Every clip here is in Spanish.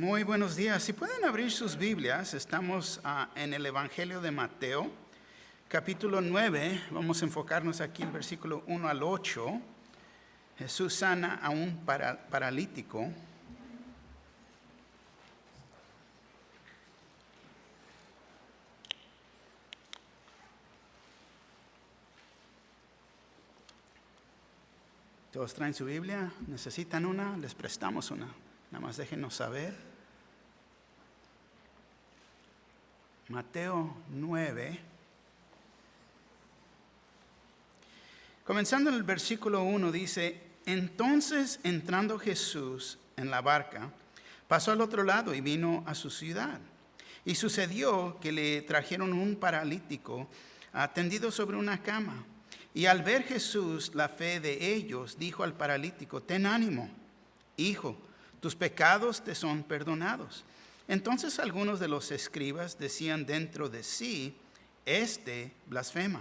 Muy buenos días. Si pueden abrir sus Biblias, estamos en el Evangelio de Mateo, capítulo 9. Vamos a enfocarnos aquí en el versículo 1 al 8. Jesús sana a un paralítico. ¿Todos traen su Biblia? ¿Necesitan una? Les prestamos una. Nada más déjenos saber. Mateo 9. Comenzando en el versículo 1 dice: Entonces, entrando Jesús en la barca, pasó al otro lado y vino a su ciudad. Y sucedió que le trajeron un paralítico tendido sobre una cama. Y al ver Jesús la fe de ellos, dijo al paralítico: Ten ánimo, hijo, tus pecados te son perdonados. Entonces algunos de los escribas decían dentro de sí: Este blasfema.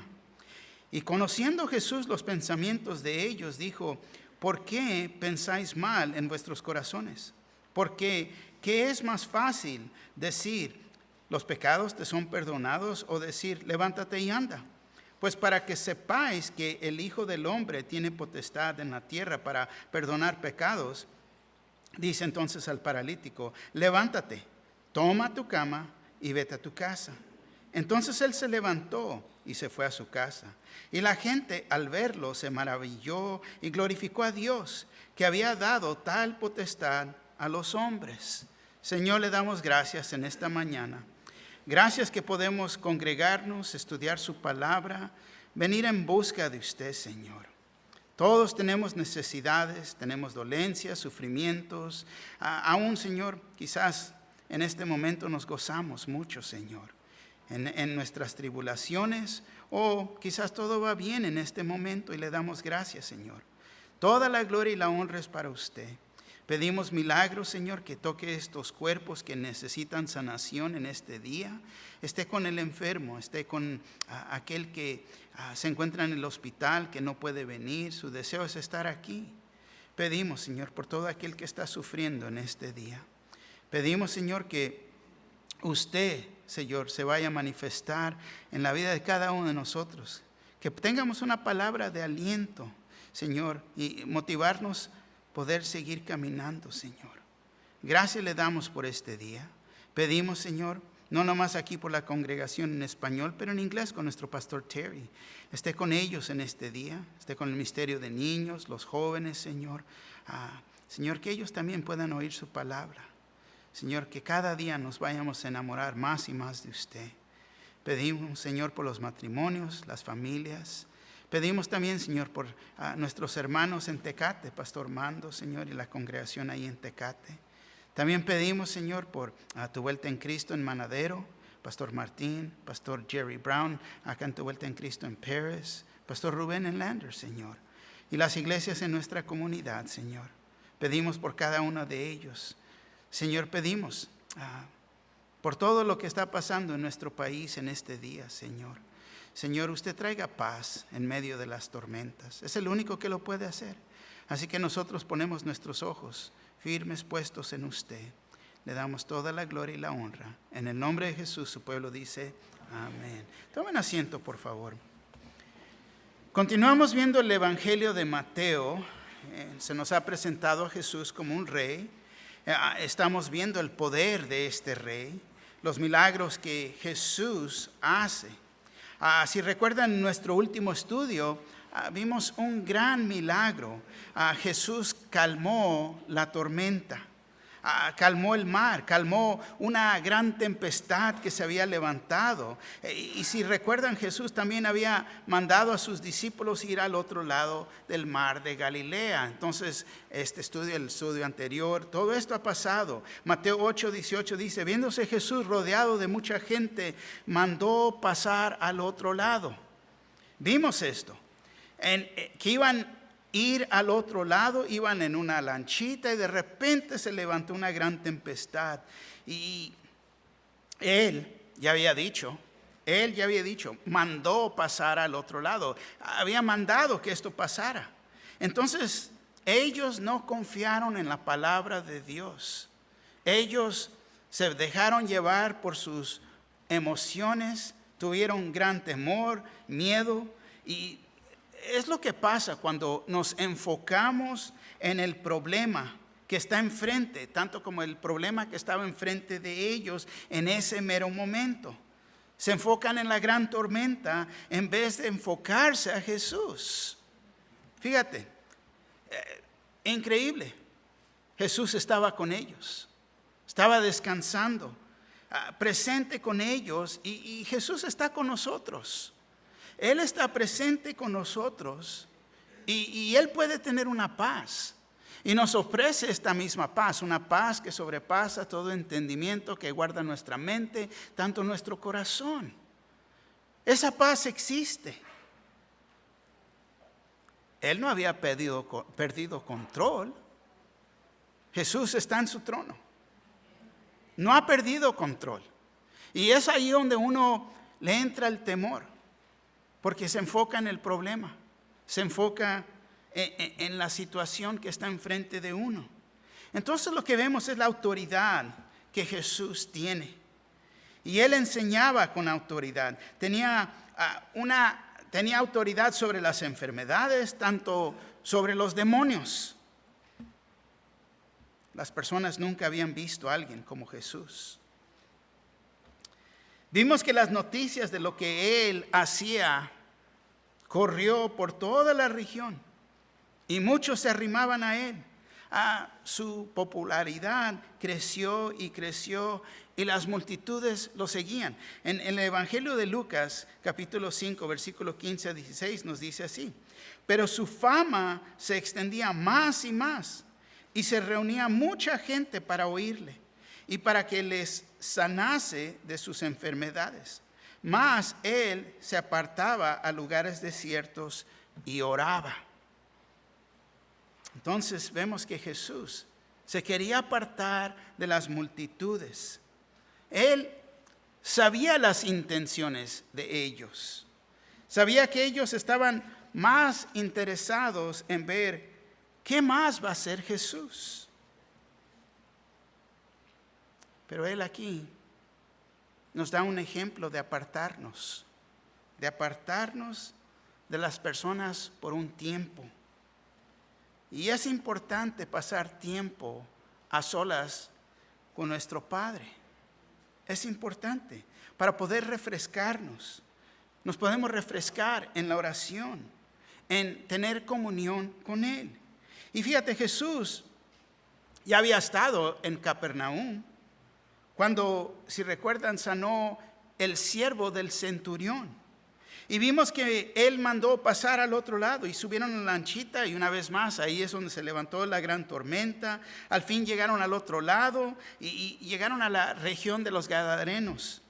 Y conociendo Jesús los pensamientos de ellos, dijo: ¿Por qué pensáis mal en vuestros corazones? Porque ¿qué es más fácil decir: los pecados te son perdonados, o decir: levántate y anda? Pues para que sepáis que el Hijo del Hombre tiene potestad en la tierra para perdonar pecados, dice entonces al paralítico: levántate, toma tu cama y vete a tu casa. Entonces él se levantó y se fue a su casa. Y la gente al verlo se maravilló y glorificó a Dios, que había dado tal potestad a los hombres. Señor, le damos gracias en esta mañana. Gracias que podemos congregarnos, estudiar su palabra, venir en busca de usted, Señor. Todos tenemos necesidades, tenemos dolencias, sufrimientos. Aún, Señor, quizás en este momento nos gozamos mucho, Señor, en nuestras tribulaciones, o quizás todo va bien en este momento y le damos gracias, Señor. Toda la gloria y la honra es para usted. Pedimos milagros, Señor, que toque estos cuerpos que necesitan sanación en este día. Esté con el enfermo, esté con aquel que se encuentra en el hospital, que no puede venir. Su deseo es estar aquí. Pedimos, Señor, por todo aquel que está sufriendo en este día. Pedimos, Señor, que usted, Señor, se vaya a manifestar en la vida de cada uno de nosotros. Que tengamos una palabra de aliento, Señor, y motivarnos poder seguir caminando, Señor. Gracias le damos por este día. Pedimos, Señor, no nomás aquí por la congregación en español, pero en inglés con nuestro pastor Terry. Esté con ellos en este día, esté con el ministerio de niños, los jóvenes, Señor. Señor, que ellos también puedan oír su palabra. Señor, que cada día nos vayamos a enamorar más y más de usted. Pedimos, Señor, por los matrimonios, las familias. Pedimos también, Señor, por nuestros hermanos en Tecate, Pastor Mando, Señor, y la congregación ahí en Tecate. También pedimos, Señor, por Tu Vuelta en Cristo en Manadero, Pastor Martín, Pastor Jerry Brown, acá en Tu Vuelta en Cristo en Pérez, Pastor Rubén en Lander, Señor, y las iglesias en nuestra comunidad, Señor. Pedimos por cada uno de ellos. Señor, pedimos por todo lo que está pasando en nuestro país en este día, Señor. Señor, usted traiga paz en medio de las tormentas. Es el único que lo puede hacer. Así que nosotros ponemos nuestros ojos firmes puestos en usted. Le damos toda la gloria y la honra. En el nombre de Jesús, su pueblo dice amén. Tomen asiento, por favor. Continuamos viendo el Evangelio de Mateo. Se nos ha presentado a Jesús como un rey. Estamos viendo el poder de este rey, los milagros que Jesús hace. Si recuerdan nuestro último estudio, vimos un gran milagro. Jesús calmó la tormenta, calmó el mar, calmó una gran tempestad que se había levantado. Y si recuerdan, Jesús también había mandado a sus discípulos ir al otro lado del mar de Galilea. Entonces, el estudio anterior, todo esto ha pasado. Mateo 8:18 dice: viéndose Jesús rodeado de mucha gente, mandó pasar al otro lado. Vimos esto, que iban a ir al otro lado, iban en una lanchita y de repente se levantó una gran tempestad. Y él ya había dicho, mandó pasar al otro lado. Había mandado que esto pasara. Entonces ellos no confiaron en la palabra de Dios. Ellos se dejaron llevar por sus emociones, tuvieron gran temor, miedo, y es lo que pasa cuando nos enfocamos en el problema que está enfrente, tanto como el problema que estaba enfrente de ellos en ese mero momento. Se enfocan en la gran tormenta en vez de enfocarse a Jesús. Fíjate, increíble. Jesús estaba con ellos, estaba descansando, presente con ellos, y Jesús está con nosotros. Él está presente con nosotros y Él puede tener una paz. Y nos ofrece esta misma paz, una paz que sobrepasa todo entendimiento, que guarda nuestra mente, tanto nuestro corazón. Esa paz existe. Él no había perdido control. Jesús está en su trono. No ha perdido control. Y es ahí donde uno le entra el temor, porque se enfoca en el problema, se enfoca en la situación que está enfrente de uno. Entonces lo que vemos es la autoridad que Jesús tiene. Y Él enseñaba con autoridad. Tenía autoridad sobre las enfermedades, tanto sobre los demonios. Las personas nunca habían visto a alguien como Jesús. Vimos que las noticias de lo que Él hacía corrió por toda la región. Y muchos se arrimaban a Él. Su popularidad creció y creció, y las multitudes lo seguían. En el Evangelio de Lucas, capítulo 5, versículo 15 a 16, nos dice así: pero su fama se extendía más y más, y se reunía mucha gente para oírle, y para que les sanase de sus enfermedades. Mas Él se apartaba a lugares desiertos y oraba. Entonces vemos que Jesús se quería apartar de las multitudes. Él sabía las intenciones de ellos. Sabía que ellos estaban más interesados en ver qué más va a hacer Jesús. Pero Él aquí nos da un ejemplo de apartarnos de las personas por un tiempo. Y es importante pasar tiempo a solas con nuestro Padre. Es importante para poder refrescarnos. Nos podemos refrescar en la oración, en tener comunión con Él. Y fíjate, Jesús ya había estado en Capernaum cuando, si recuerdan, sanó el siervo del centurión. Y vimos que Él mandó pasar al otro lado y subieron en la lanchita, y una vez más ahí es donde se levantó la gran tormenta. Al fin llegaron al otro lado y llegaron a la región de los Gadarenos.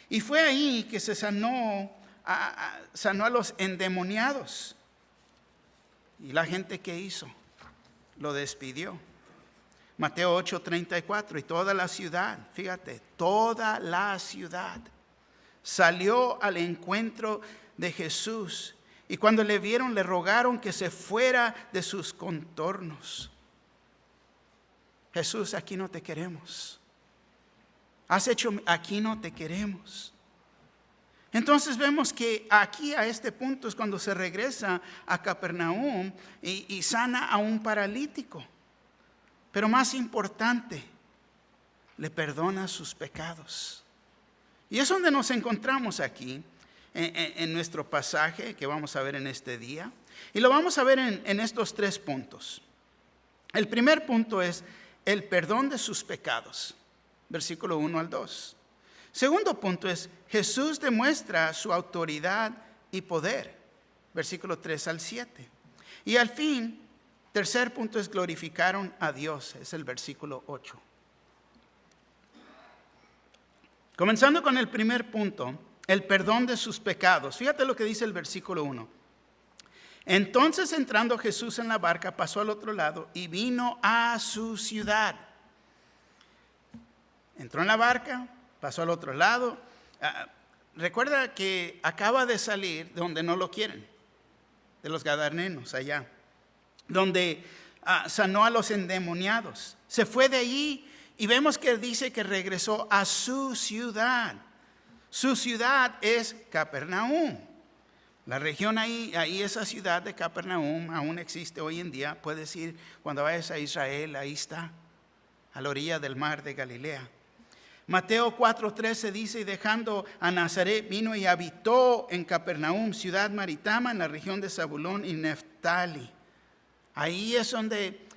Y fue ahí que se sanó a los endemoniados. Y la gente, ¿qué hizo? Lo despidió. Mateo 8:34, y toda la ciudad, fíjate, toda la ciudad salió al encuentro de Jesús, y cuando le vieron le rogaron que se fuera de sus contornos. Jesús, aquí no te queremos. Has hecho, aquí no te queremos. Entonces vemos que aquí a este punto es cuando se regresa a Capernaum y sana a un paralítico. Pero más importante, le perdona sus pecados. Y es donde nos encontramos aquí, en nuestro pasaje que vamos a ver en este día. Y lo vamos a ver en estos 3 puntos. El primer punto es el perdón de sus pecados, versículo 1 al 2. Segundo punto es Jesús demuestra su autoridad y poder, versículo 3 al 7. Y al fin, tercer punto es glorificaron a Dios, es el versículo 8. Comenzando con el primer punto, el perdón de sus pecados. Fíjate lo que dice el versículo 1. Entonces, entrando Jesús en la barca, pasó al otro lado y vino a su ciudad. Entró en la barca, pasó al otro lado. Recuerda que acaba de salir de donde no lo quieren, de los Gadarenos allá, donde sanó a los endemoniados. Se fue de allí Y vemos que dice que regresó a su ciudad. Su ciudad es Capernaum. La región ahí esa ciudad de Capernaum aún existe hoy en día. Puedes ir cuando vayas a Israel, ahí está, a la orilla del mar de Galilea. Mateo 4:13 dice, y dejando a Nazaret, vino y habitó en Capernaum, ciudad marítima, en la región de Zabulón y Neftali. Ahí es donde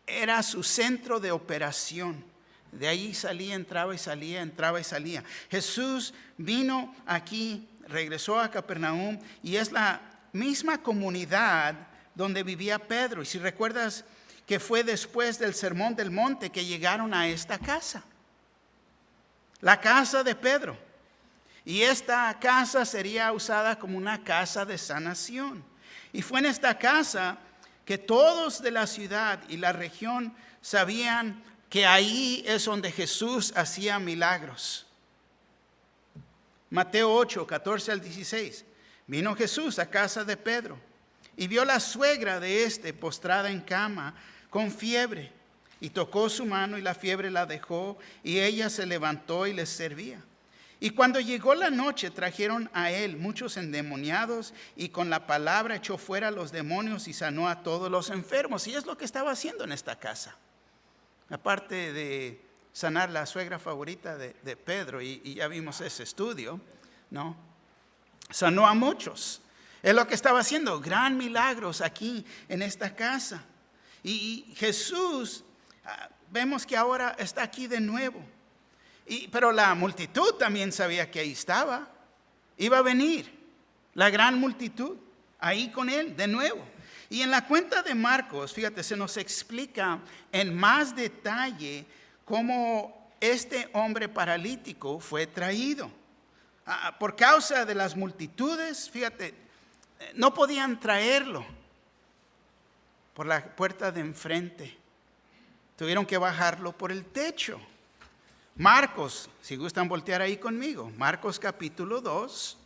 era su centro de operación. De ahí salía, entraba y salía, entraba y salía. Jesús vino aquí, regresó a Capernaum, y es la misma comunidad donde vivía Pedro. Y si recuerdas que fue después del Sermón del Monte que llegaron a esta casa. La casa de Pedro. Y esta casa sería usada como una casa de sanación. Y fue en esta casa que todos de la ciudad y la región sabían que ahí es donde Jesús hacía milagros. Mateo 8, 14 al 16. Vino Jesús a casa de Pedro y vio la suegra de éste postrada en cama con fiebre. Y tocó su mano y la fiebre la dejó, y ella se levantó y les servía. Y cuando llegó la noche trajeron a él muchos endemoniados, y con la palabra echó fuera a los demonios y sanó a todos los enfermos. Y es lo que estaba haciendo en esta casa. Aparte de sanar la suegra favorita de Pedro, y ya vimos ese estudio, ¿no? Sanó a muchos. Es lo que estaba haciendo, gran milagros aquí en esta casa. Y Jesús, vemos que ahora está aquí de nuevo. Pero la multitud también sabía que ahí estaba. Iba a venir la gran multitud ahí con él de nuevo. Y en la cuenta de Marcos, fíjate, se nos explica en más detalle cómo este hombre paralítico fue traído. Por causa de las multitudes, fíjate, no podían traerlo por la puerta de enfrente. Tuvieron que bajarlo por el techo. Marcos, si gustan voltear ahí conmigo, Marcos capítulo 2.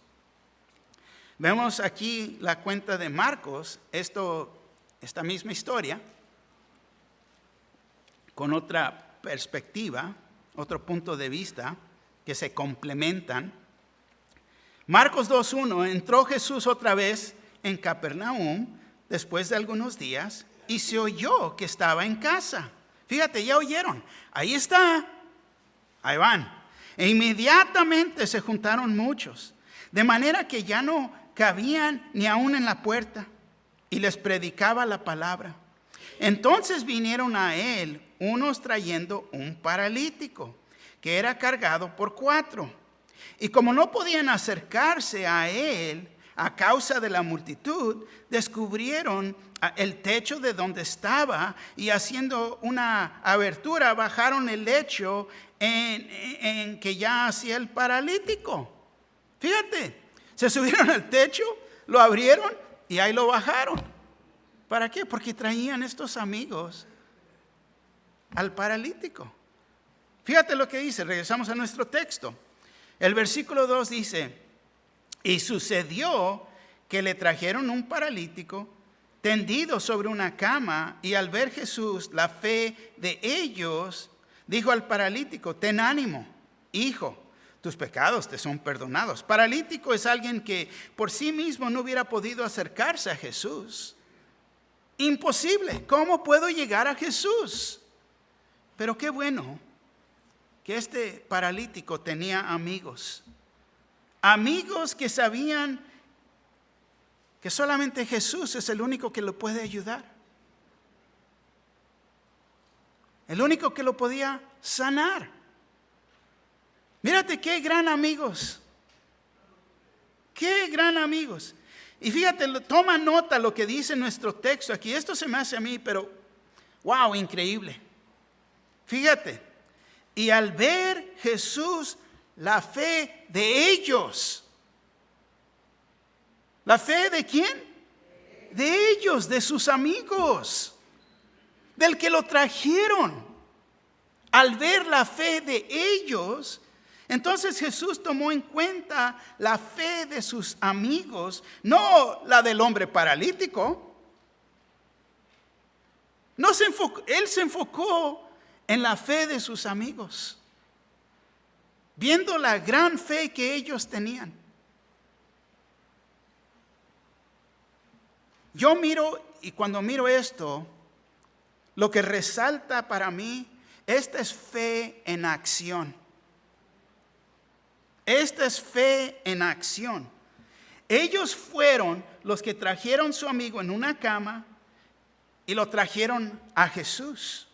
Vemos aquí la cuenta de Marcos, esta misma historia, con otra perspectiva, otro punto de vista, que se complementan. Marcos 2:1, entró Jesús otra vez en Capernaum después de algunos días y se oyó que estaba en casa. Fíjate, ya oyeron, ahí está, ahí van. E inmediatamente se juntaron muchos, de manera que ya no cabían ni aún en la puerta, y les predicaba la palabra. Entonces vinieron a él unos trayendo un paralítico, que era cargado por 4. Y como no podían acercarse a él a causa de la multitud, descubrieron el techo de donde estaba, y haciendo una abertura bajaron el lecho en que ya hacía el paralítico. Fíjate, se subieron al techo, lo abrieron y ahí lo bajaron. ¿Para qué? Porque traían estos amigos al paralítico. Fíjate lo que dice, regresamos a nuestro texto. El versículo 2 dice, y sucedió que le trajeron un paralítico tendido sobre una cama, y al ver Jesús la fe de ellos, dijo al paralítico, ten ánimo, hijo, tus pecados te son perdonados. Paralítico es alguien que por sí mismo no hubiera podido acercarse a Jesús. Imposible, ¿cómo puedo llegar a Jesús? Pero qué bueno que este paralítico tenía amigos. Amigos que sabían que solamente Jesús es el único que lo puede ayudar. El único que lo podía sanar. Mírate qué gran amigos. Qué gran amigos. Y fíjate, toma nota lo que dice nuestro texto aquí. Esto se me hace a mí, pero wow, increíble. Fíjate. Y al ver Jesús la fe de ellos. ¿La fe de quién? De ellos, de sus amigos, del que lo trajeron. Al ver la fe de ellos, entonces Jesús tomó en cuenta la fe de sus amigos, no la del hombre paralítico. Él se enfocó en la fe de sus amigos, viendo la gran fe que ellos tenían. Yo miro, y cuando miro esto, lo que resalta para mí, esta es fe en acción. Esta es fe en acción. Ellos fueron los que trajeron a su amigo en una cama y lo trajeron a Jesús.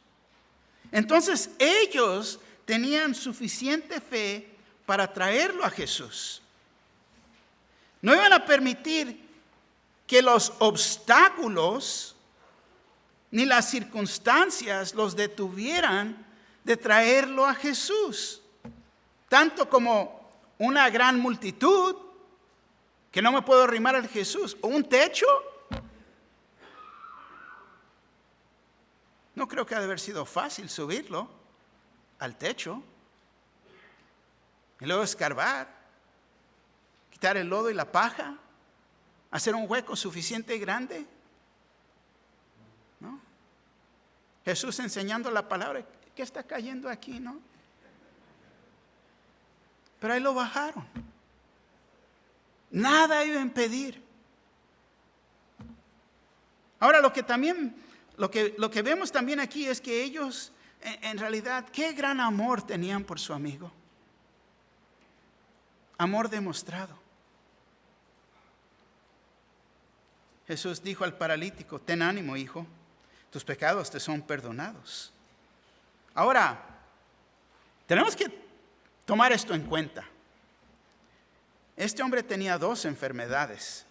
Entonces ellos tenían suficiente fe para traerlo a Jesús. No iban a permitir que los obstáculos ni las circunstancias los detuvieran de traerlo a Jesús. Tanto como una gran multitud, que no me puedo arrimar a Jesús, o un techo. No creo que ha de haber sido fácil subirlo al techo y luego escarbar, quitar el lodo y la paja, hacer un hueco suficiente grande, ¿no? Jesús enseñando la palabra, ¿qué está cayendo aquí, no? Pero ahí lo bajaron. Nada iba a impedir. Ahora lo que vemos también aquí es que ellos, en realidad, qué gran amor tenían por su amigo. Amor demostrado. Jesús dijo al paralítico, ten ánimo, hijo, tus pecados te son perdonados. Ahora, tenemos que tomar esto en cuenta. Este hombre tenía 2 enfermedades.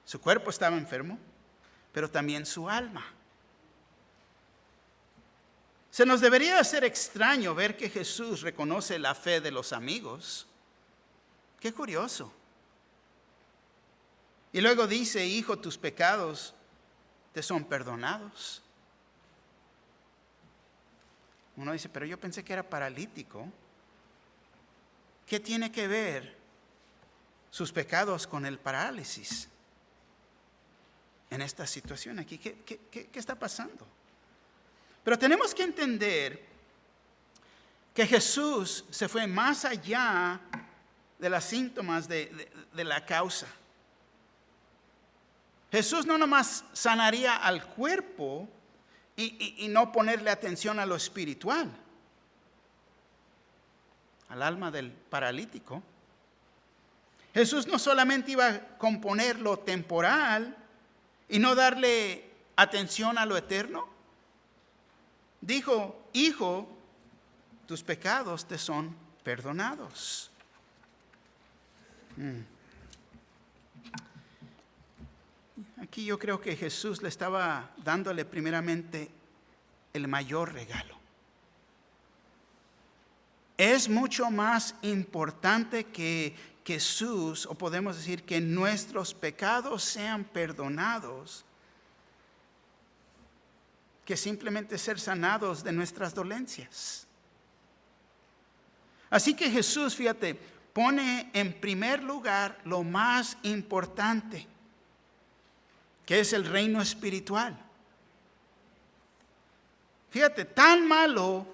Su cuerpo estaba enfermo, pero también su alma. Se nos debería hacer extraño ver que Jesús reconoce la fe de los amigos. Qué curioso. Y luego dice, hijo, tus pecados te son perdonados. Uno dice, pero yo pensé que era paralítico. ¿Qué tiene que ver sus pecados con el parálisis en esta situación aquí? ¿Qué está pasando? Pero tenemos que entender que Jesús se fue más allá de los síntomas de la causa. Jesús no nomás sanaría al cuerpo y no ponerle atención a lo espiritual, al alma del paralítico. Jesús no solamente iba a componer lo temporal y no darle atención a lo eterno. Dijo, hijo, tus pecados te son perdonados. Aquí yo creo que Jesús le estaba dándole primeramente el mayor regalo. Es mucho más importante que Jesús, o podemos decir que nuestros pecados sean perdonados, que simplemente ser sanados de nuestras dolencias. Así que Jesús, fíjate, pone en primer lugar lo más importante, que es el reino espiritual. Fíjate, tan malo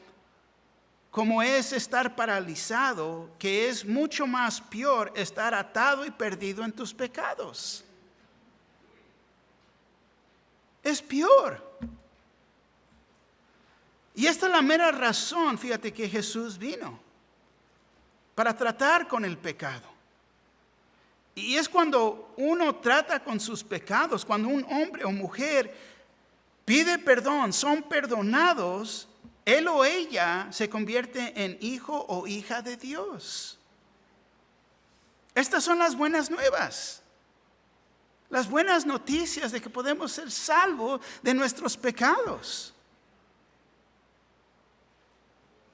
como es estar paralizado, que es mucho más peor estar atado y perdido en tus pecados. Es peor. Y esta es la mera razón, fíjate, que Jesús vino, para tratar con el pecado. Y es cuando uno trata con sus pecados, cuando un hombre o mujer pide perdón, son perdonados, él o ella se convierte en hijo o hija de Dios. Estas son las buenas nuevas. Las buenas noticias de que podemos ser salvos de nuestros pecados.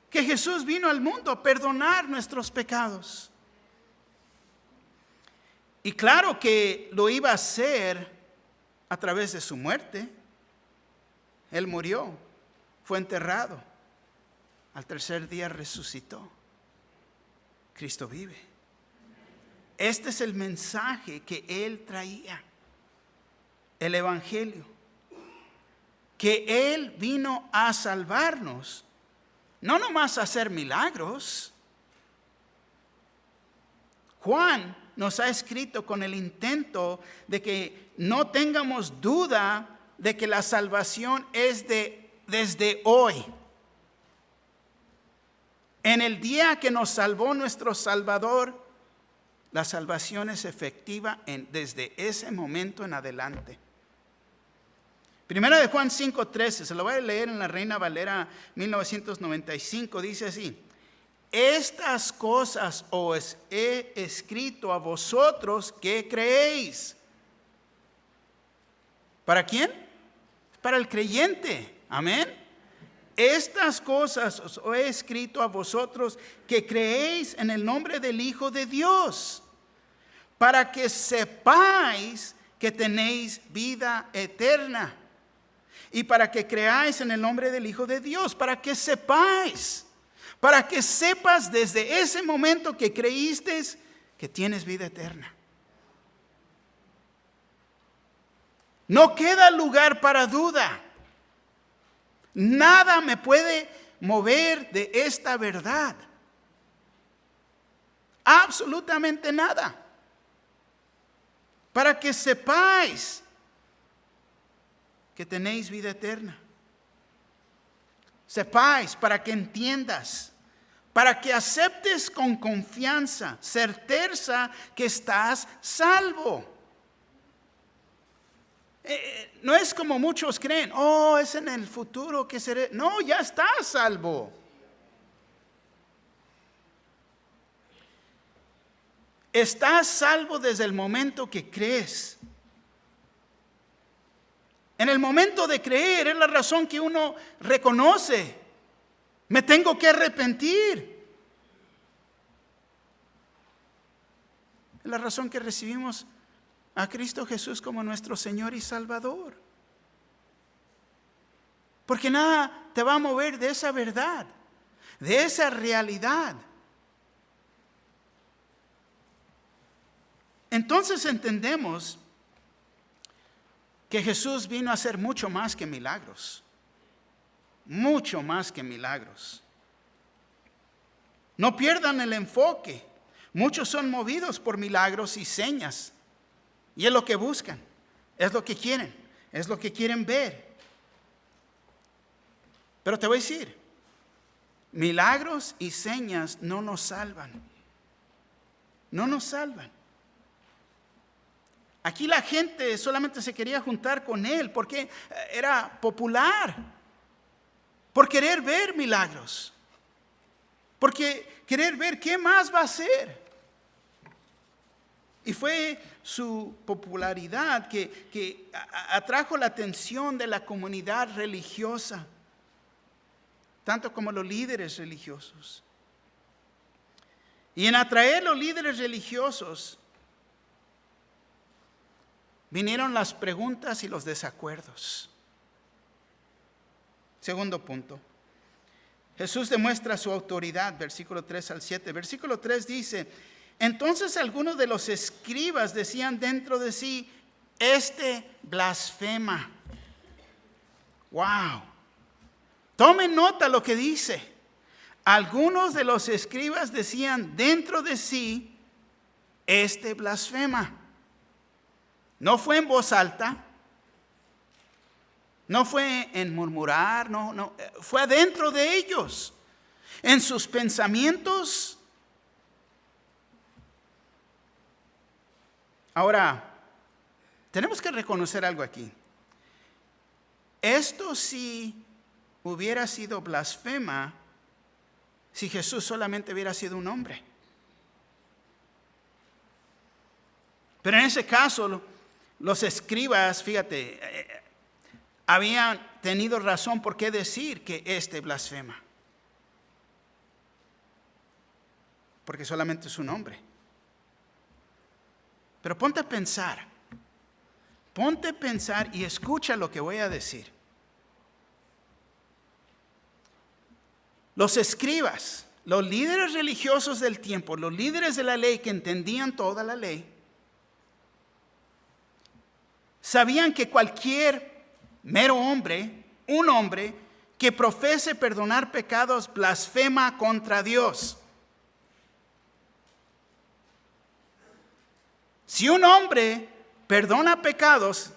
Que Jesús vino al mundo a perdonar nuestros pecados. Y claro que lo iba a hacer a través de su muerte. Él murió, fue enterrado. Al tercer día resucitó. Cristo vive. Este es el mensaje que Él traía. El Evangelio. que Él vino a salvarnos, no nomás a hacer milagros. Juan nos ha escrito con el intento de que no tengamos duda de que la salvación es desde hoy. En el día que nos salvó nuestro Salvador, la salvación es efectiva desde ese momento en adelante. Primera de Juan 5:13, se lo voy a leer en la Reina Valera 1995, dice así: estas cosas os he escrito a vosotros que creéis. ¿Para quién? Para el creyente. Amén. Estas cosas os he escrito a vosotros que creéis en el nombre del Hijo de Dios, para que sepáis que tenéis vida eterna. Y para que creáis en el nombre del Hijo de Dios, para que sepáis. Para que sepas desde ese momento que creíste que tienes vida eterna. No queda lugar para duda. Nada me puede mover de esta verdad. Absolutamente nada. Para que sepáis que tenéis vida eterna. Sepáis, para que entiendas, para que aceptes con confianza, certeza que estás salvo. No es como muchos creen, es en el futuro que seré. No, ya estás salvo. Estás salvo desde el momento que crees. En el momento de creer es la razón que uno reconoce. Me tengo que arrepentir. Es la razón que recibimos a Cristo Jesús como nuestro Señor y Salvador. Porque nada te va a mover de esa verdad, de esa realidad. Entonces entendemos que Jesús vino a hacer mucho más que milagros. Mucho más que milagros. No pierdan el enfoque. Muchos son movidos por milagros y señas. Y es lo que buscan. Es lo que quieren. Es lo que quieren ver. Pero te voy a decir, milagros y señas no nos salvan. No nos salvan. Aquí la gente solamente se quería juntar con él porque era popular, por querer ver milagros, porque querer ver qué más va a hacer. Y fue su popularidad que atrajo la atención de la comunidad religiosa, tanto como los líderes religiosos. Y en atraer los líderes religiosos, vinieron las preguntas y los desacuerdos. Segundo punto. Jesús demuestra su autoridad, versículo 3 al 7. Versículo 3 dice: entonces algunos de los escribas decían dentro de sí, este blasfema. Wow. Tomen nota lo que dice. Algunos de los escribas decían dentro de sí, este blasfema. No fue en voz alta, no fue en murmurar, no, fue adentro de ellos, en sus pensamientos. Ahora, tenemos que reconocer algo aquí. Esto sí hubiera sido blasfema si Jesús solamente hubiera sido un hombre. Pero en ese caso, los escribas, fíjate, habían tenido razón por qué decir que este blasfema. Porque solamente es un hombre. Pero ponte a pensar y escucha lo que voy a decir. Los escribas, los líderes religiosos del tiempo, los líderes de la ley que entendían toda la ley, sabían que cualquier mero hombre un hombre que profese perdonar pecados blasfema contra Dios. Si un hombre perdona pecados,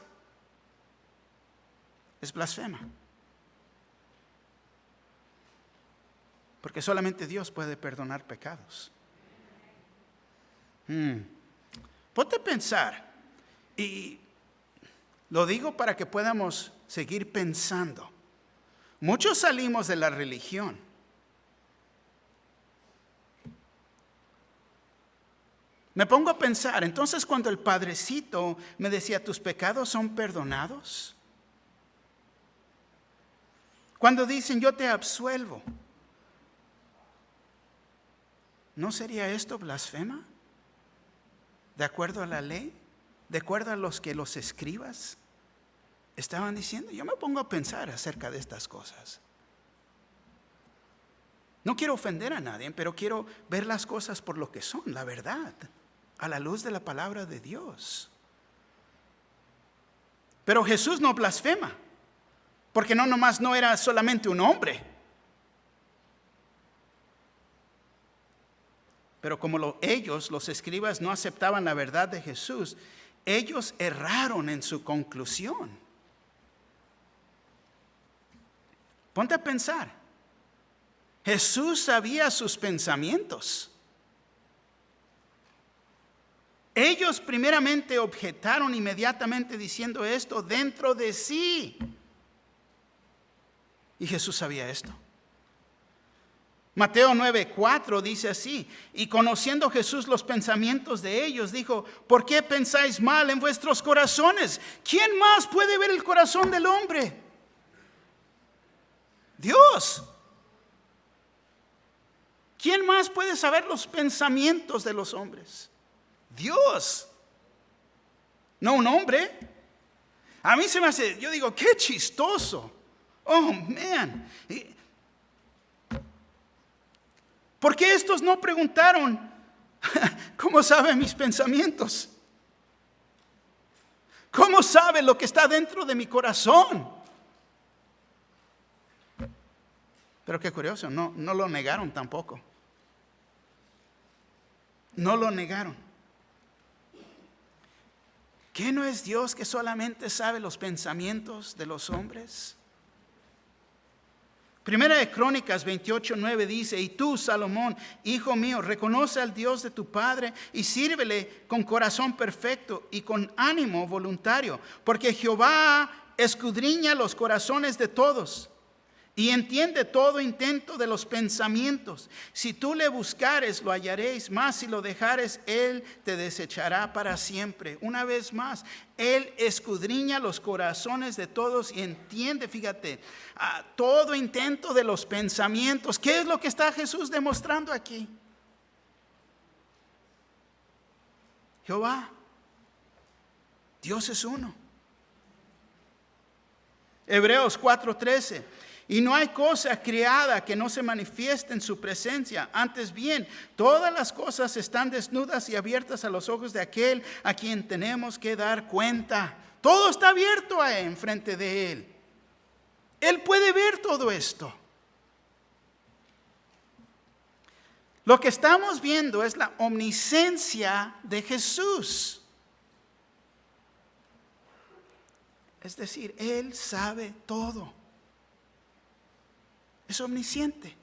es blasfema. Porque solamente Dios puede perdonar pecados. Ponte a pensar, y lo digo para que podamos seguir pensando. Muchos salimos de la religión. Me pongo a pensar, entonces cuando el Padrecito me decía, tus pecados son perdonados. Cuando dicen, yo te absuelvo, ¿no sería esto blasfema? ¿De acuerdo a la ley? ¿De acuerdo a los que los escribas estaban diciendo? Yo me pongo a pensar acerca de estas cosas. No quiero ofender a nadie, pero quiero ver las cosas por lo que son, la verdad, a la luz de la palabra de Dios. Pero Jesús no blasfema, porque no era solamente un hombre. Pero como ellos, los escribas, no aceptaban la verdad de Jesús, ellos erraron en su conclusión. Ponte a pensar. Jesús sabía sus pensamientos. Ellos primeramente objetaron inmediatamente diciendo esto dentro de sí. Y Jesús sabía esto. Mateo 9:4 dice así, y conociendo Jesús los pensamientos de ellos, dijo, ¿por qué pensáis mal en vuestros corazones? ¿Quién más puede ver el corazón del hombre? Dios. ¿Quién más puede saber los pensamientos de los hombres? Dios. No un hombre. A mí se me hace, yo digo, qué chistoso. Oh, man. ¿Por qué estos no preguntaron, ¿cómo sabe mis pensamientos? ¿Cómo sabe lo que está dentro de mi corazón? Pero qué curioso, no lo negaron tampoco. No lo negaron. ¿Qué no es Dios que solamente sabe los pensamientos de los hombres? Primera de Crónicas 28:9 dice, y tú, Salomón, hijo mío, reconoce al Dios de tu Padre y sírvele con corazón perfecto y con ánimo voluntario, porque Jehová escudriña los corazones de todos y entiende todo intento de los pensamientos. Si tú le buscares, lo hallaréis, mas si lo dejares, él te desechará para siempre. Una vez más, él escudriña los corazones de todos y entiende, fíjate, todo intento de los pensamientos. ¿Qué es lo que está Jesús demostrando aquí? Jehová, Dios es uno. Hebreos 4:13. Y no hay cosa creada que no se manifieste en su presencia. Antes bien, todas las cosas están desnudas y abiertas a los ojos de aquel a quien tenemos que dar cuenta. Todo está abierto enfrente de él. Él puede ver todo esto. Lo que estamos viendo es la omnisciencia de Jesús. Es decir, Él sabe todo. Es omnisciente,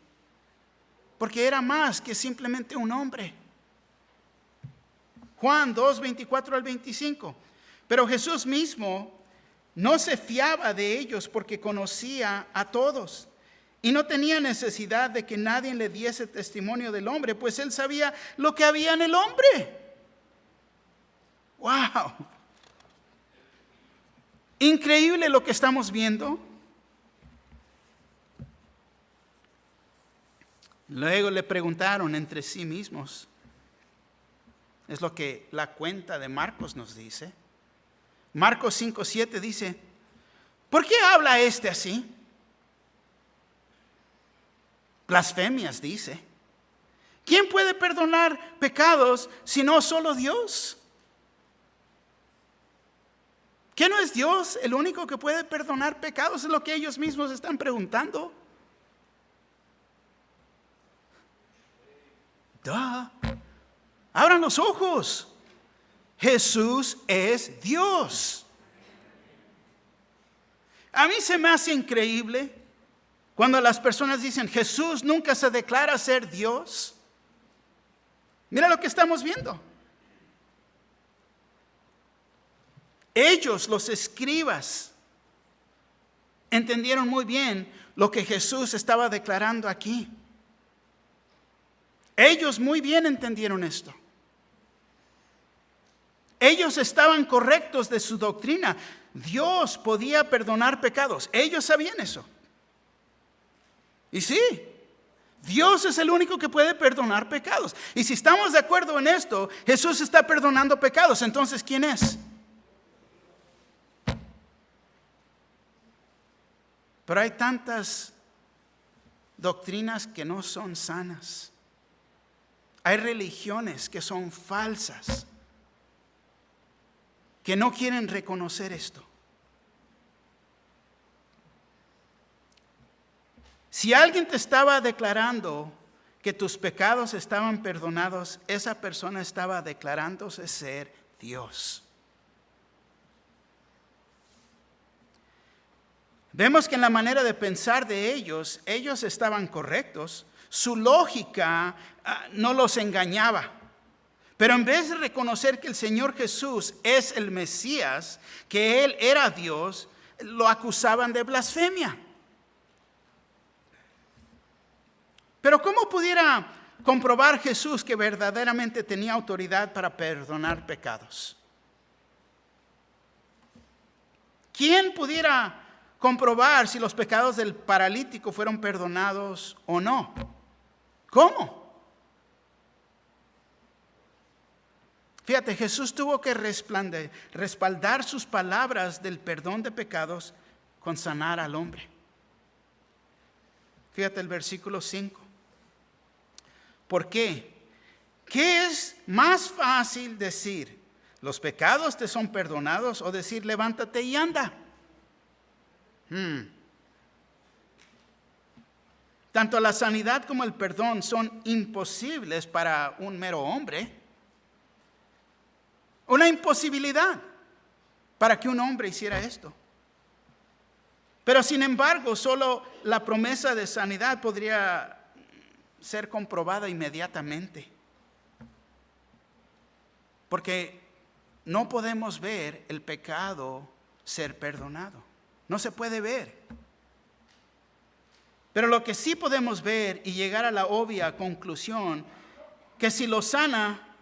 porque era más que simplemente un hombre. Juan 2:24 al 25. Pero Jesús mismo no se fiaba de ellos porque conocía a todos y no tenía necesidad de que nadie le diese testimonio del hombre, pues él sabía lo que había en el hombre. ¡Wow! Increíble lo que estamos viendo. Luego le preguntaron entre sí mismos. Es lo que la cuenta de Marcos nos dice. Marcos 5:7 dice, ¿por qué habla este así? Blasfemias dice. ¿Quién puede perdonar pecados sino solo Dios? ¿Qué no es Dios el único que puede perdonar pecados? Es lo que ellos mismos están preguntando. Abran los ojos. Jesús es Dios. A mí se me hace increíble cuando las personas dicen Jesús nunca se declara ser Dios. Mira lo que estamos viendo. Ellos, los escribas, entendieron muy bien lo que Jesús estaba declarando aquí. Ellos muy bien entendieron esto. Ellos estaban correctos de su doctrina. Dios podía perdonar pecados. Ellos sabían eso. Y sí, Dios es el único que puede perdonar pecados. Y si estamos de acuerdo en esto, Jesús está perdonando pecados. Entonces, ¿quién es? Pero hay tantas doctrinas que no son sanas. Hay religiones que son falsas, que no quieren reconocer esto. Si alguien te estaba declarando que tus pecados estaban perdonados, esa persona estaba declarándose ser Dios. Vemos que en la manera de pensar de ellos estaban correctos. Su lógica no los engañaba. Pero en vez de reconocer que el Señor Jesús es el Mesías, que Él era Dios, lo acusaban de blasfemia. Pero ¿cómo pudiera comprobar Jesús que verdaderamente tenía autoridad para perdonar pecados? ¿Quién pudiera comprobar si los pecados del paralítico fueron perdonados o no? ¿Cómo? Fíjate, Jesús tuvo que respaldar sus palabras del perdón de pecados con sanar al hombre. Fíjate el versículo 5. ¿Por qué? ¿Qué es más fácil decir? ¿Los pecados te son perdonados? O decir, levántate y anda. Tanto la sanidad como el perdón son imposibles para un mero hombre. Una imposibilidad para que un hombre hiciera esto. Pero sin embargo, solo la promesa de sanidad podría ser comprobada inmediatamente. Porque no podemos ver el pecado ser perdonado. No se puede ver. Pero lo que sí podemos ver y llegar a la obvia conclusión, que si lo sana,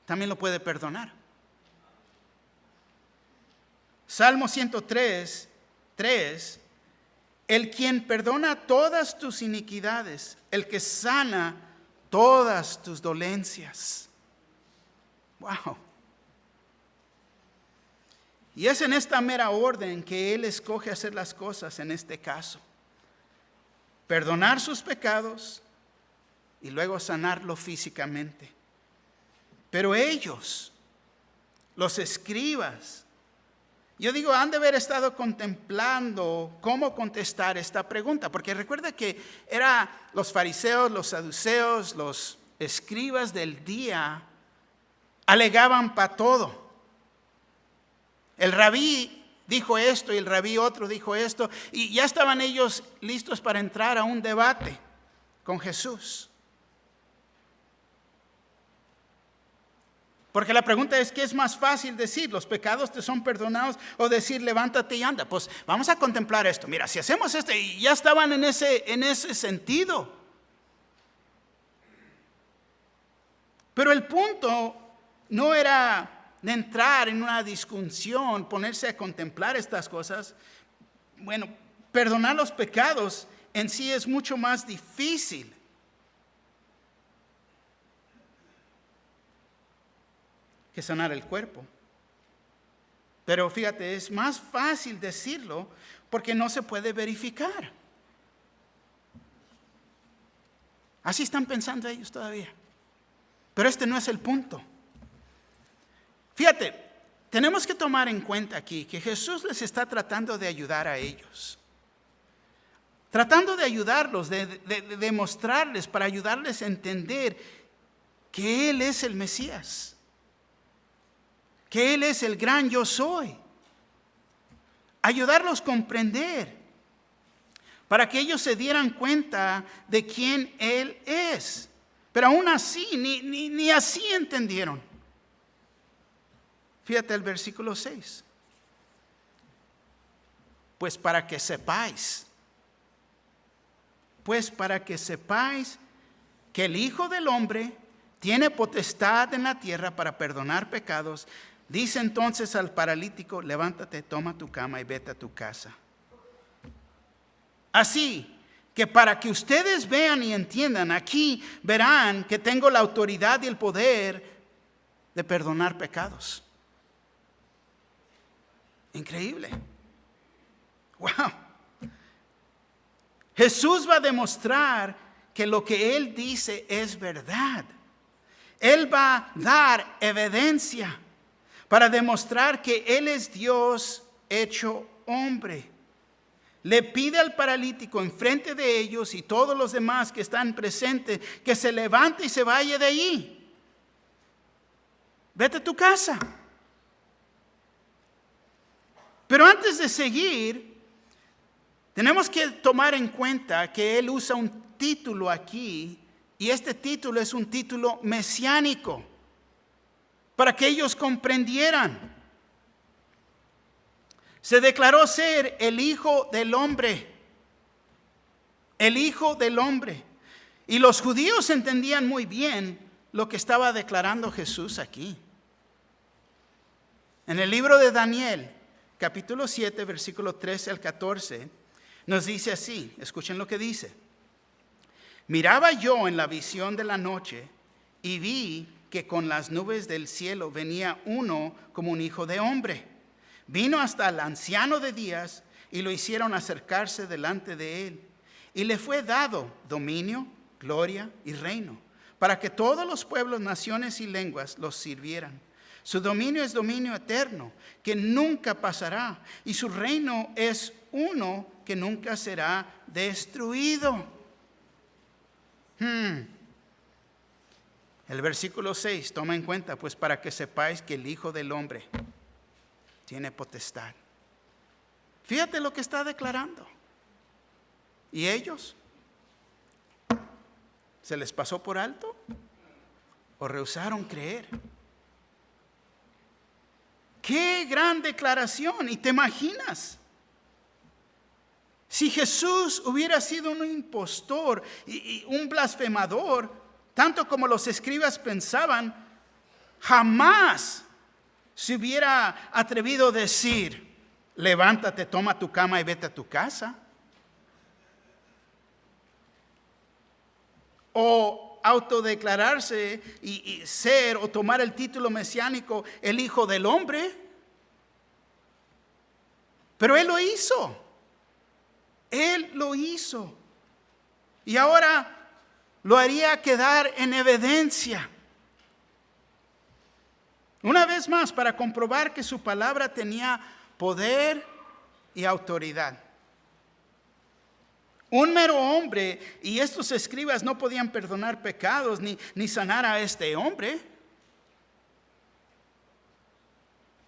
también lo puede perdonar. Salmo 103, 3. El quien perdona todas tus iniquidades, el que sana todas tus dolencias. Wow. Y es en esta mera orden que Él escoge hacer las cosas en este caso. Perdonar sus pecados y luego sanarlo físicamente. Pero ellos, los escribas, yo digo, han de haber estado contemplando cómo contestar esta pregunta. Porque recuerda que eran los fariseos, los saduceos, los escribas del día, alegaban para todo. El rabí dijo esto y el rabí otro dijo esto. Y ya estaban ellos listos para entrar a un debate con Jesús. Porque la pregunta es, ¿qué es más fácil decir? ¿Los pecados te son perdonados? O decir, levántate y anda. Pues vamos a contemplar esto. Mira, si hacemos esto, y ya estaban en ese sentido. Pero el punto no era de entrar en una discusión, ponerse a contemplar estas cosas. Bueno, perdonar los pecados en sí es mucho más difícil. Que sanar el cuerpo. Pero fíjate, es más fácil decirlo porque no se puede verificar. Así están pensando ellos todavía. Pero este no es el punto. Fíjate, tenemos que tomar en cuenta aquí que Jesús les está tratando de ayudar a ellos. Tratando de ayudarlos, de demostrarles, para ayudarles a entender que Él es el Mesías. Que Él es el gran yo soy. Ayudarlos a comprender, para que ellos se dieran cuenta de quién Él es. Pero aún así, ni así entendieron. Fíjate el versículo 6. Pues para que sepáis que el Hijo del Hombre tiene potestad en la tierra para perdonar pecados, dice entonces al paralítico: levántate, toma tu cama y vete a tu casa. Así que para que ustedes vean y entiendan, aquí verán que tengo la autoridad y el poder de perdonar pecados. Increíble. Wow. Jesús va a demostrar que lo que Él dice es verdad. Él va a dar evidencia para demostrar que Él es Dios hecho hombre. Le pide al paralítico enfrente de ellos y todos los demás que están presentes que se levante y se vaya de allí. Vete a tu casa. Pero antes de seguir, tenemos que tomar en cuenta que Él usa un título aquí, y este título es un título mesiánico, para que ellos comprendieran. Se declaró ser el Hijo del Hombre. El Hijo del Hombre. Y los judíos entendían muy bien lo que estaba declarando Jesús aquí. En el libro de Daniel, capítulo 7, versículo 13 al 14, nos dice así, escuchen lo que dice. Miraba yo en la visión de la noche y vi que con las nubes del cielo venía uno como un hijo de hombre. Vino hasta el anciano de días y lo hicieron acercarse delante de él. Y le fue dado dominio, gloria y reino, para que todos los pueblos, naciones y lenguas los sirvieran. Su dominio es dominio eterno, que nunca pasará, y su reino es uno que nunca será destruido. El versículo 6, toma en cuenta, pues para que sepáis que el Hijo del Hombre tiene potestad. Fíjate lo que está declarando. ¿Y ellos? ¿Se les pasó por alto? ¿O rehusaron creer? ¡Qué gran declaración! ¿Y te imaginas? Si Jesús hubiera sido un impostor y un blasfemador, tanto como los escribas pensaban, jamás se hubiera atrevido a decir: levántate, toma tu cama y vete a tu casa. O autodeclararse y ser o tomar el título mesiánico, el Hijo del Hombre. Pero Él lo hizo. Él lo hizo. Y ahora lo haría quedar en evidencia. Una vez más, para comprobar que su palabra tenía poder y autoridad. Un mero hombre, y estos escribas no podían perdonar pecados ni sanar a este hombre.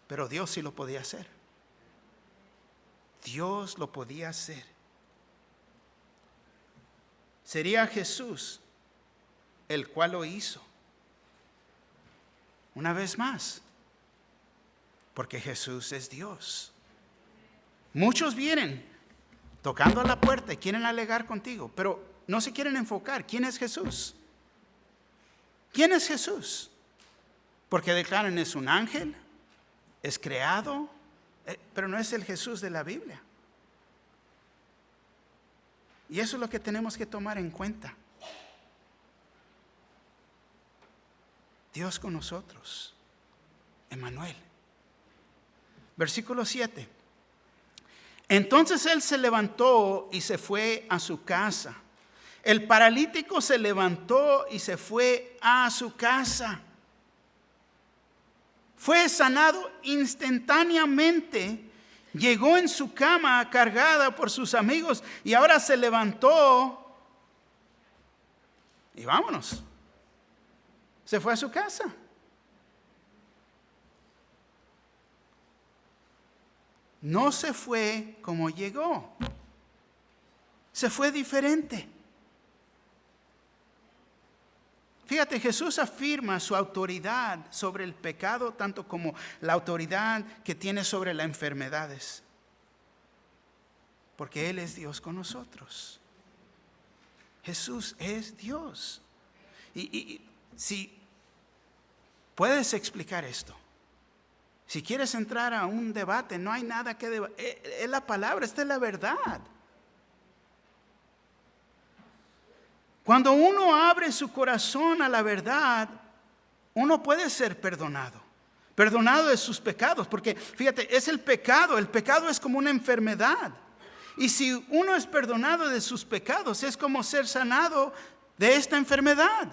Pero Dios sí lo podía hacer. Dios lo podía hacer. Sería Jesús el cual lo hizo. Una vez más, porque Jesús es Dios. Muchos vienen tocando a la puerta y quieren alegar contigo, pero no se quieren enfocar. ¿Quién es Jesús? ¿Quién es Jesús? Porque declaran es un ángel, es creado, pero no es el Jesús de la Biblia. Y eso es lo que tenemos que tomar en cuenta. Dios con nosotros, Emmanuel. Versículo 7. Entonces él se levantó y se fue a su casa. El paralítico se levantó y se fue a su casa. fue sanado instantáneamente. Llegó en su cama cargada por sus amigos y ahora se levantó y vámonos. Se fue a su casa. No se fue como llegó. Se fue diferente. Fíjate, Jesús afirma su autoridad sobre el pecado, tanto como la autoridad que tiene sobre las enfermedades. Porque Él es Dios con nosotros. Jesús es Dios. Y si puedes explicar esto, si quieres entrar a un debate, no hay nada que debatir. Es la palabra, esta es la verdad. Cuando uno abre su corazón a la verdad, uno puede ser perdonado. Perdonado de sus pecados. Porque fíjate, es el pecado. El pecado es como una enfermedad. Y si uno es perdonado de sus pecados, es como ser sanado de esta enfermedad.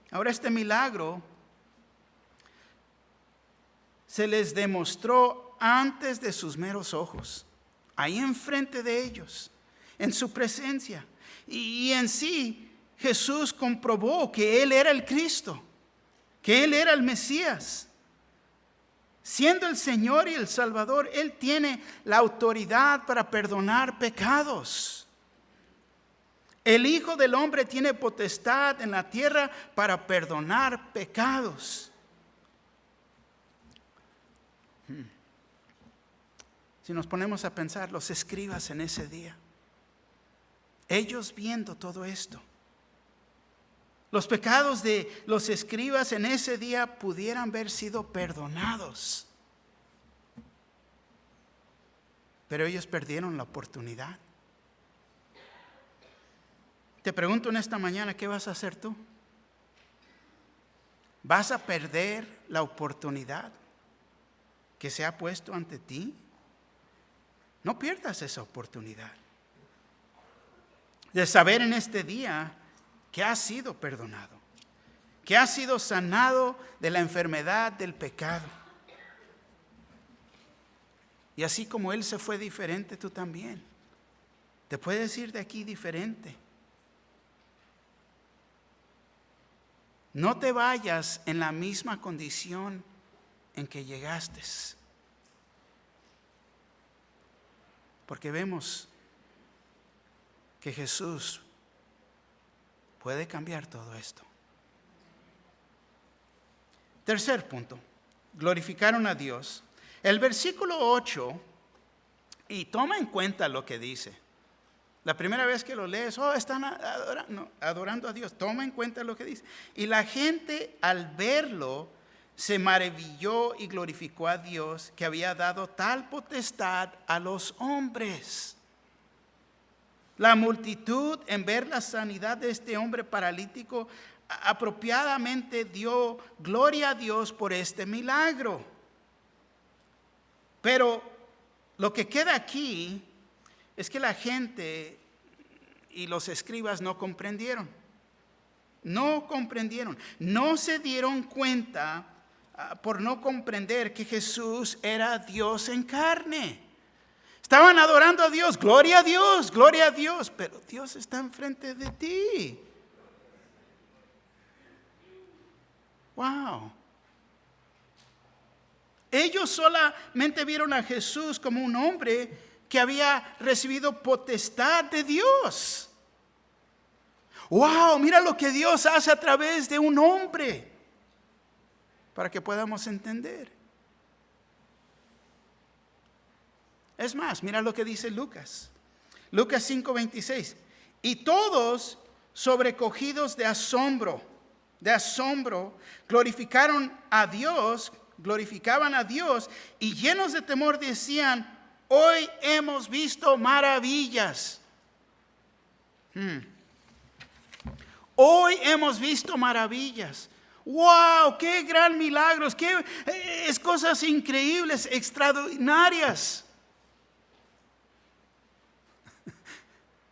Ahora este milagro se les demostró antes de sus meros ojos. Ahí enfrente de ellos. En su presencia. Y en sí, Jesús comprobó que Él era el Cristo, que Él era el Mesías. Siendo el Señor y el Salvador, Él tiene la autoridad para perdonar pecados. El Hijo del Hombre tiene potestad en la tierra para perdonar pecados. Si nos ponemos a pensar, los escribas en ese día, ellos viendo todo esto, los pecados de los escribas en ese día pudieran haber sido perdonados. Pero ellos perdieron la oportunidad. Te pregunto en esta mañana, ¿qué vas a hacer tú? ¿Vas a perder la oportunidad que se ha puesto ante ti? No pierdas esa oportunidad de saber en este día que has sido perdonado, que has sido sanado de la enfermedad del pecado. Y así como Él se fue diferente, tú también te puedes ir de aquí diferente. No te vayas en la misma condición en que llegaste, porque vemos que Jesús puede cambiar todo esto. Tercer punto, glorificaron a Dios. El versículo 8, y toma en cuenta lo que dice. La primera vez que lo lees, están adorando a Dios. Toma en cuenta lo que dice. Y la gente al verlo se maravilló y glorificó a Dios que había dado tal potestad a los hombres. La multitud, en ver la sanidad de este hombre paralítico, apropiadamente dio gloria a Dios por este milagro. Pero lo que queda aquí es que la gente y los escribas no comprendieron. No comprendieron. No se dieron cuenta por no comprender que Jesús era Dios en carne. Estaban adorando a Dios, gloria a Dios, pero Dios está enfrente de ti. Wow. Ellos solamente vieron a Jesús como un hombre que había recibido potestad de Dios. Wow, mira lo que Dios hace a través de un hombre, para que podamos entender. Es más, mira lo que dice Lucas. Lucas 5:26. Y todos sobrecogidos de asombro, glorificaban a Dios y llenos de temor decían: hoy hemos visto maravillas. Hoy hemos visto maravillas. ¡Wow! ¡Qué gran milagros! ¡Qué es cosas increíbles, extraordinarias!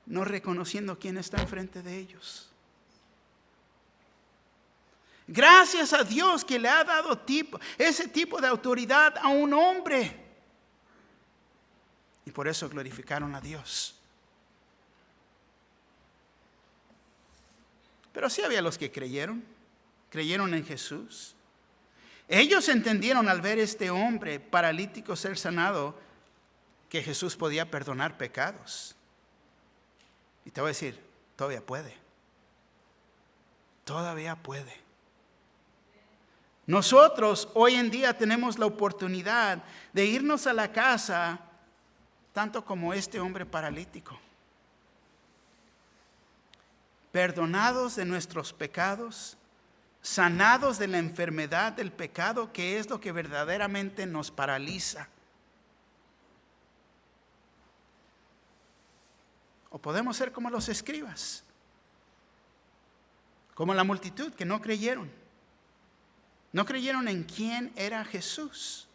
No reconociendo quién está enfrente de ellos. Gracias a Dios que le ha dado ese tipo de autoridad a un hombre. Y por eso glorificaron a Dios. Pero sí había los que creyeron en Jesús. Ellos entendieron al ver este hombre paralítico ser sanado que Jesús podía perdonar pecados. Y te voy a decir, todavía puede. Todavía puede. Nosotros hoy en día tenemos la oportunidad de irnos a la casa, tanto como este hombre paralítico. Perdonados de nuestros pecados, sanados de la enfermedad del pecado, que es lo que verdaderamente nos paraliza. O podemos ser como los escribas, como la multitud que no creyeron. No creyeron en quién era Jesús.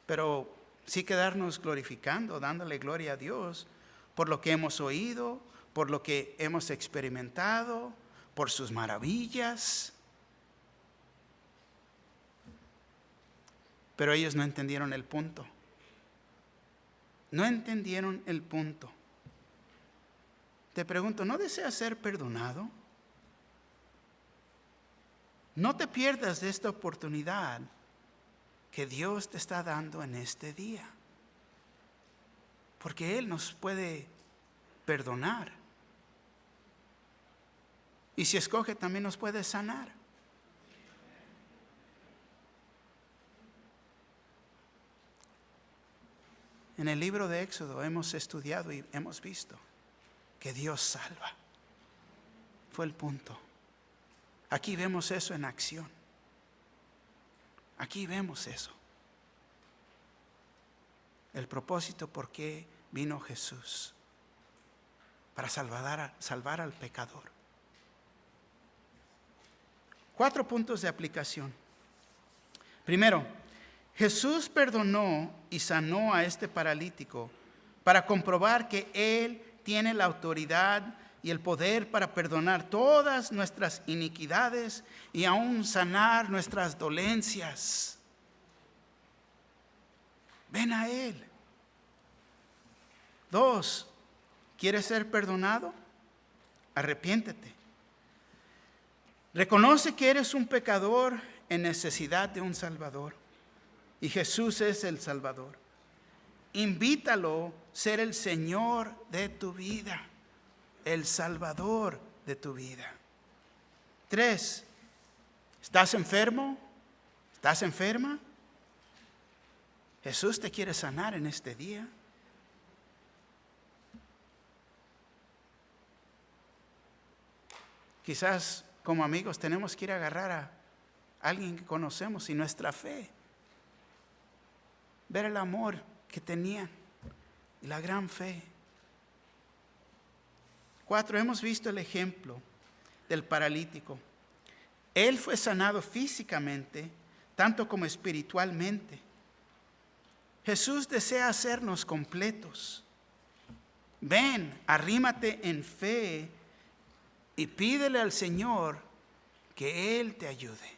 Pero sí quedarnos glorificando, dándole gloria a Dios por lo que hemos oído, por lo que hemos experimentado, por sus maravillas. Pero ellos no entendieron el punto. No entendieron el punto. Te pregunto, ¿no deseas ser perdonado? No te pierdas de esta oportunidad que Dios te está dando en este día. Porque Él nos puede perdonar. Y si escoge, también nos puede sanar. En el libro de Éxodo hemos estudiado y hemos visto que Dios salva. Fue el punto. Aquí vemos eso en acción. Aquí vemos eso. El propósito por qué vino Jesús. Para salvar al pecador. 4 puntos de aplicación. Primero, Jesús perdonó y sanó a este paralítico para comprobar que Él tiene la autoridad y el poder para perdonar todas nuestras iniquidades y aún sanar nuestras dolencias. Ven a Él. 2, ¿quieres ser perdonado? Arrepiéntete. Reconoce que eres un pecador en necesidad de un Salvador. Y Jesús es el Salvador. Invítalo a ser el Señor de tu vida. El Salvador de tu vida. 3, ¿estás enfermo? ¿Estás enferma? Jesús te quiere sanar en este día. Quizás como amigos tenemos que ir a agarrar a alguien que conocemos y nuestra fe. Ver el amor que tenían y la gran fe. 4, hemos visto el ejemplo del paralítico. Él fue sanado físicamente, tanto como espiritualmente. Jesús desea hacernos completos. Ven, arrímate en fe y pídele al Señor que Él te ayude.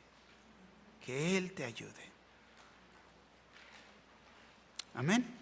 Que Él te ayude. Amén.